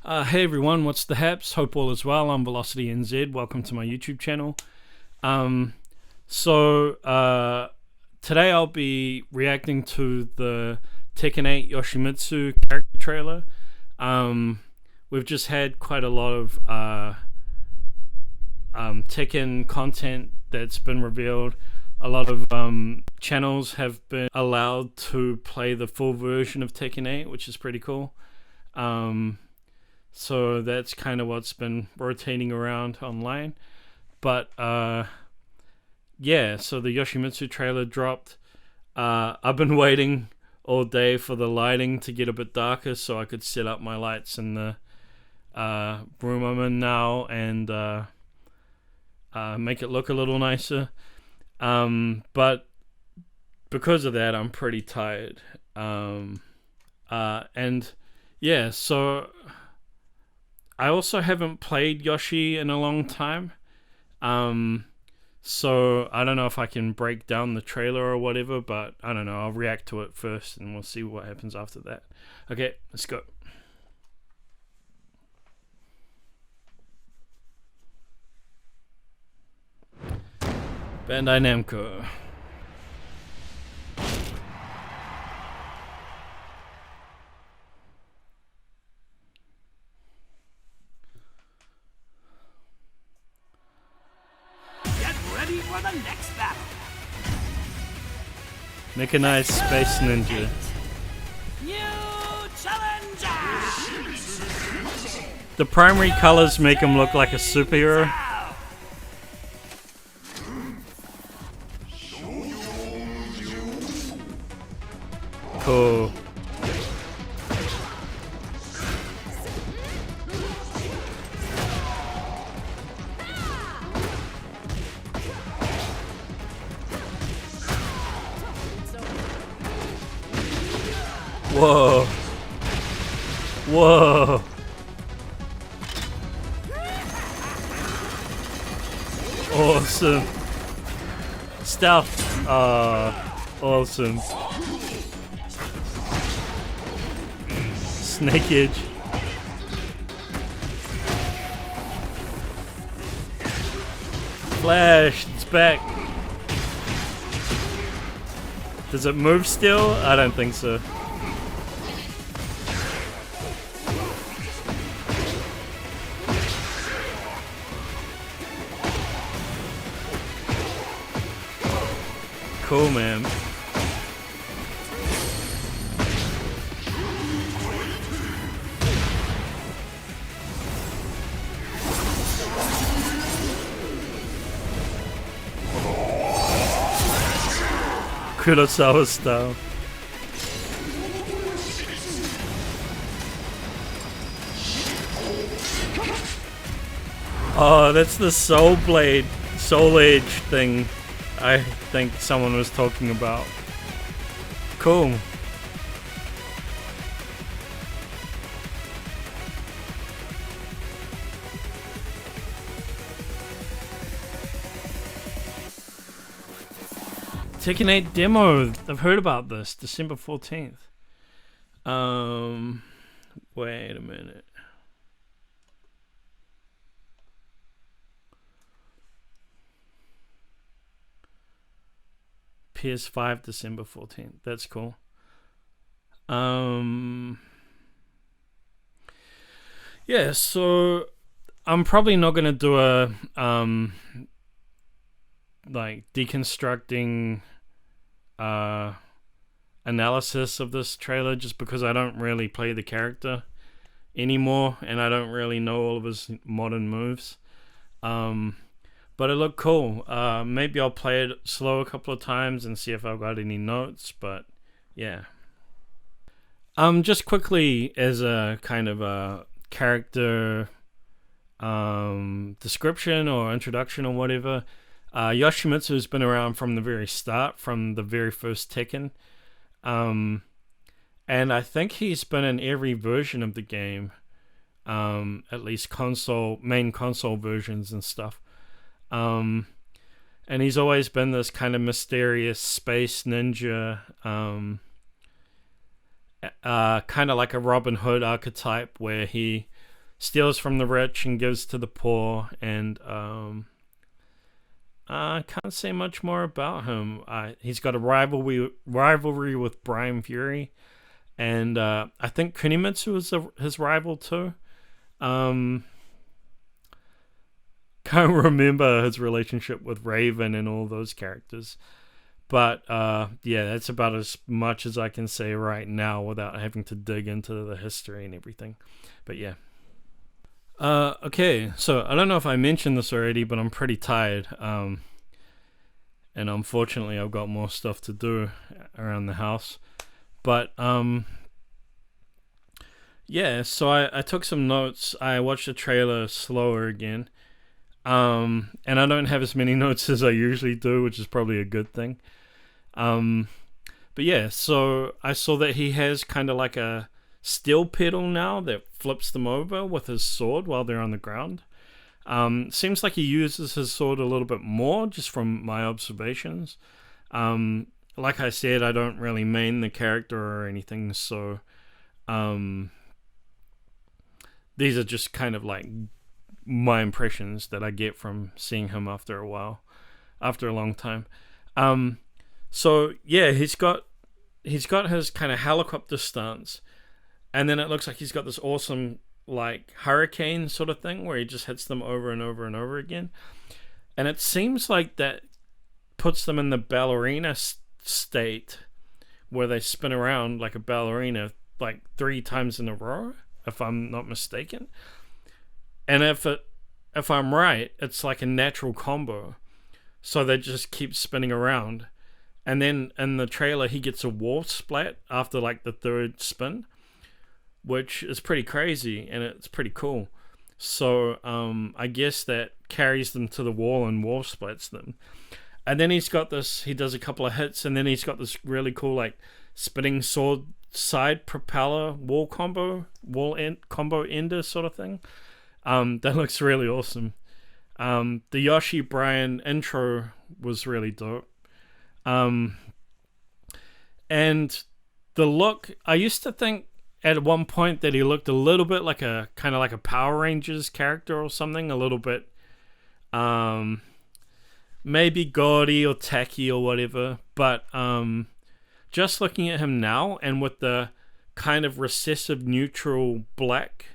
Hey everyone, what's the haps? Hope all is well. I'm Velocity NZ. Welcome to my YouTube channel. Um, so today I'll be reacting to the Tekken 8 Yoshimitsu character trailer. Um, we've just had quite a lot of Tekken content that's been revealed. A lot of channels have been allowed to play the full version of Tekken 8, which is pretty cool. So that's kind of what's been rotating around online. But yeah, so the Yoshimitsu trailer dropped. I've been waiting all day for the lighting to get a bit darker so I could set up my lights in the room I'm in now and make it look a little nicer. But because of that, I'm pretty tired. And yeah, so I also haven't played Yoshi in a long time. So I don't know if I can break down the trailer or whatever, but I don't know. I'll react to it first and we'll see what happens after that. Okay, let's go. Bandai Namco. Get ready for the next battle. Mechanized Space Ninja. New challenger. The primary colors make him look like a superhero. Cool. Whoa. Whoa. Awesome. Stealth. Awesome. Snake Edge. Flash, it's back. Does it move still? I don't think so. Cool, man. Kurosawa style. Oh, that's the Soul Blade, Soul Edge thing I think someone was talking about. Cool. Tekken 8 demo. I've heard about this. December 14th. Wait a minute. PS5 December 14th. That's cool. Yeah, so I'm probably not gonna do a like deconstructing analysis of this trailer just because I don't really play the character anymore and I don't really know all of his modern moves. But it looked cool. Maybe I'll play it slow a couple of times and see if I've got any notes, but yeah. Just quickly as a kind of a character description or introduction or whatever, Yoshimitsu has been around from the very start, from the very first Tekken. And I think he's been in every version of the game, at least main console versions and stuff. And he's always been this kind of mysterious space ninja, kind of like a Robin Hood archetype where he steals from the rich and gives to the poor. And I can't say much more about him. He's got a rivalry with Brian Fury, and I think Kunimitsu is his rival too. Can't remember his relationship with Raven and all those characters. But yeah, that's about as much as I can say right now without having to dig into the history and everything. But yeah. Okay, so I don't know if I mentioned this already, but I'm pretty tired. And unfortunately, I've got more stuff to do around the house. But yeah, so I took some notes. I watched the trailer slower again. And I don't have as many notes as I usually do, which is probably a good thing. But yeah, so I saw that he has kind of like a steel pedal now that flips them over with his sword while they're on the ground. Seems like he uses his sword a little bit more, just from my observations. Like I said, I don't really main the character or anything, so these are just kind of like my impressions that I get from seeing him after a long time. So yeah, he's got his kind of helicopter stance, and then it looks like he's got this awesome like hurricane sort of thing where he just hits them over and over and over again, and it seems like that puts them in the ballerina state where they spin around like a ballerina like 3 times in a row, if I'm not mistaken. And if I'm right, it's like a natural combo, so they just keep spinning around. And then in the trailer, he gets a wall splat after like the 3rd spin, which is pretty crazy and it's pretty cool. So I guess that carries them to the wall and wall splats them. And then he does a couple of hits, and then he's got this really cool like spinning sword side propeller wall combo ender sort of thing. That looks really awesome. The Yoshi Brian intro was really dope. And the look, I used to think at one point that he looked a little bit like a kind of like a Power Rangers character or something, a little bit maybe gaudy or tacky or whatever, but just looking at him now and with the kind of recessive neutral black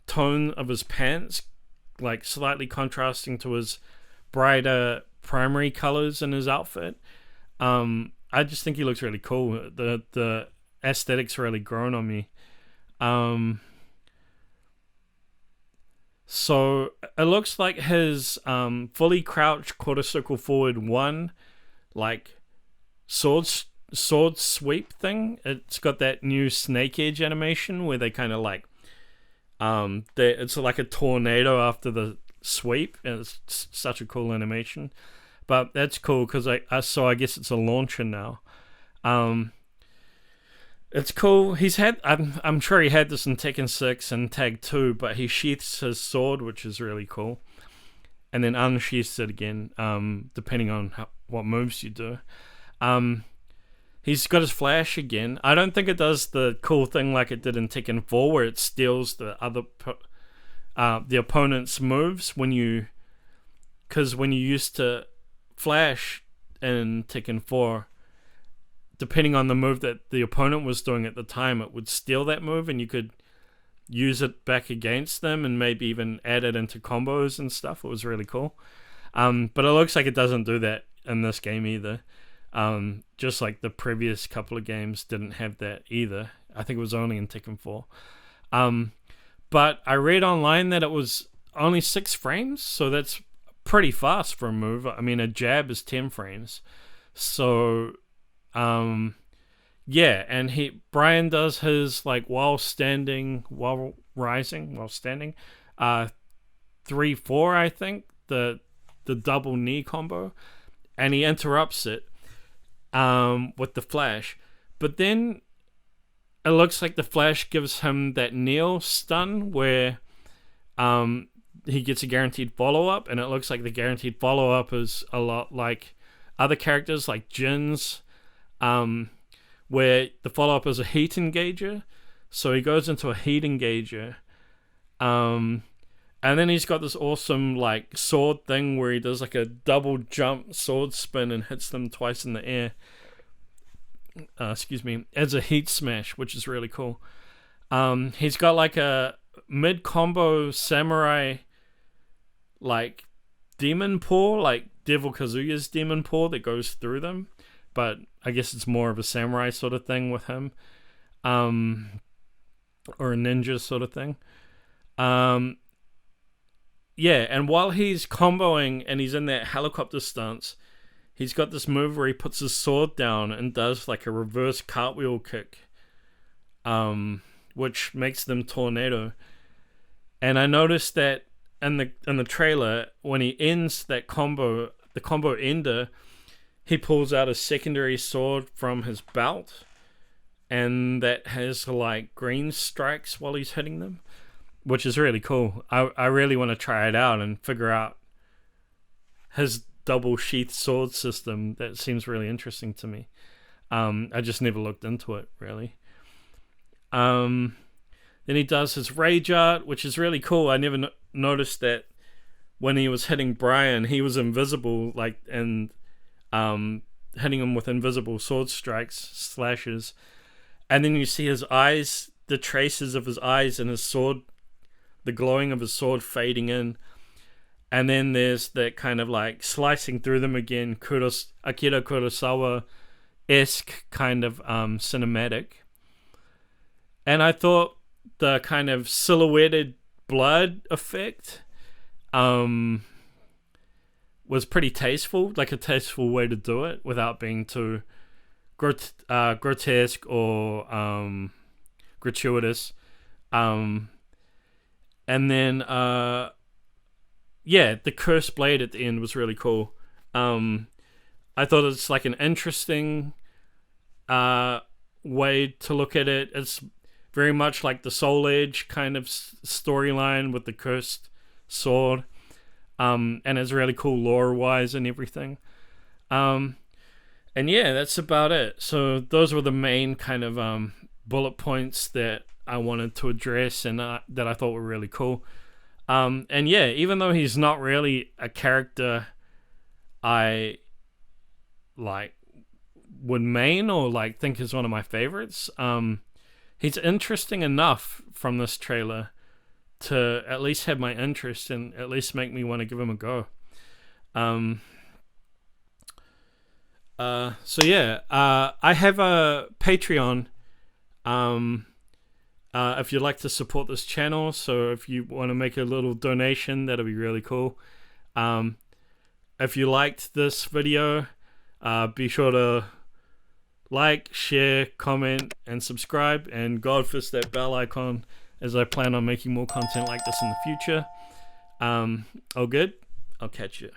tone of his pants, like slightly contrasting to his brighter primary colors in his outfit, I just think he looks really cool. The aesthetics really grown on me. So it looks like his fully crouched quarter circle forward 1 like sword sweep thing. It's got that new snake edge animation where they kind of like it's like a tornado after the sweep, and it's such a cool animation. But that's cool because I guess it's a launcher now. It's cool. I'm sure he had this in Tekken 6 and Tag 2, but he sheaths his sword, which is really cool, and then unsheaths it again, depending on what moves you do. He's got his flash again. I don't think it does the cool thing like it did in Tekken 4, where it steals the opponent's moves because when you used to flash in Tekken 4, depending on the move that the opponent was doing at the time, it would steal that move and you could use it back against them and maybe even add it into combos and stuff. It was really cool. But it looks like it doesn't do that in this game either. Just like the previous couple of games didn't have that either. I think it was only in Tekken 4. But I read online that it was only 6 frames, so that's pretty fast for a move. I mean, a jab is 10 frames. So, yeah, and Brian does his like while standing, 3-4, I think, the double knee combo, and he interrupts it with the flash. But then it looks like the flash gives him that kneel stun where he gets a guaranteed follow-up, and it looks like the guaranteed follow-up is a lot like other characters like Jin's, where the follow-up is a heat engager. So he goes into a heat engager, And then he's got this awesome like sword thing where he does like a double jump sword spin and hits them twice in the air. Excuse me, as a heat smash, which is really cool. He's got like a mid combo samurai like demon paw, like Devil Kazuya's demon paw that goes through them, but I guess it's more of a samurai sort of thing with him, or a ninja sort of thing. Yeah, and while he's comboing and he's in that helicopter stance, he's got this move where he puts his sword down and does like a reverse cartwheel kick, which makes them tornado. And I noticed that in the trailer, when he ends that combo, the combo ender, he pulls out a secondary sword from his belt, and that has like green strikes while he's hitting them, which is really cool. I really want to try it out and figure out his double sheath sword system. That seems really interesting to me. I just never looked into it really. Then he does his rage art, which is really cool. I never noticed that when he was hitting Brian, he was invisible, like, and hitting him with invisible sword strikes, slashes. And then you see his eyes, the traces of his eyes and his sword, the glowing of his sword fading in. And then there's that kind of like slicing through them again, Akira Kurosawa-esque kind of cinematic. And I thought the kind of silhouetted blood effect was pretty tasteful, like a tasteful way to do it without being too grotesque or gratuitous. And then yeah, the cursed blade at the end was really cool. I thought it's like an interesting way to look at it. It's very much like the Soul Edge kind of storyline with the cursed sword. And it's really cool lore-wise and everything. And yeah, that's about it. So those were the main kind of bullet points that I wanted to address and that I thought were really cool. And yeah, even though he's not really a character I like would main or like think is one of my favorites, he's interesting enough from this trailer to at least have my interest and at least make me want to give him a go. So yeah, I have a Patreon. If you'd like to support this channel, so if you want to make a little donation, that'll be really cool. If you liked this video, be sure to like, share, comment, and subscribe, and godfist that bell icon as I plan on making more content like this in the future. All good? I'll catch you.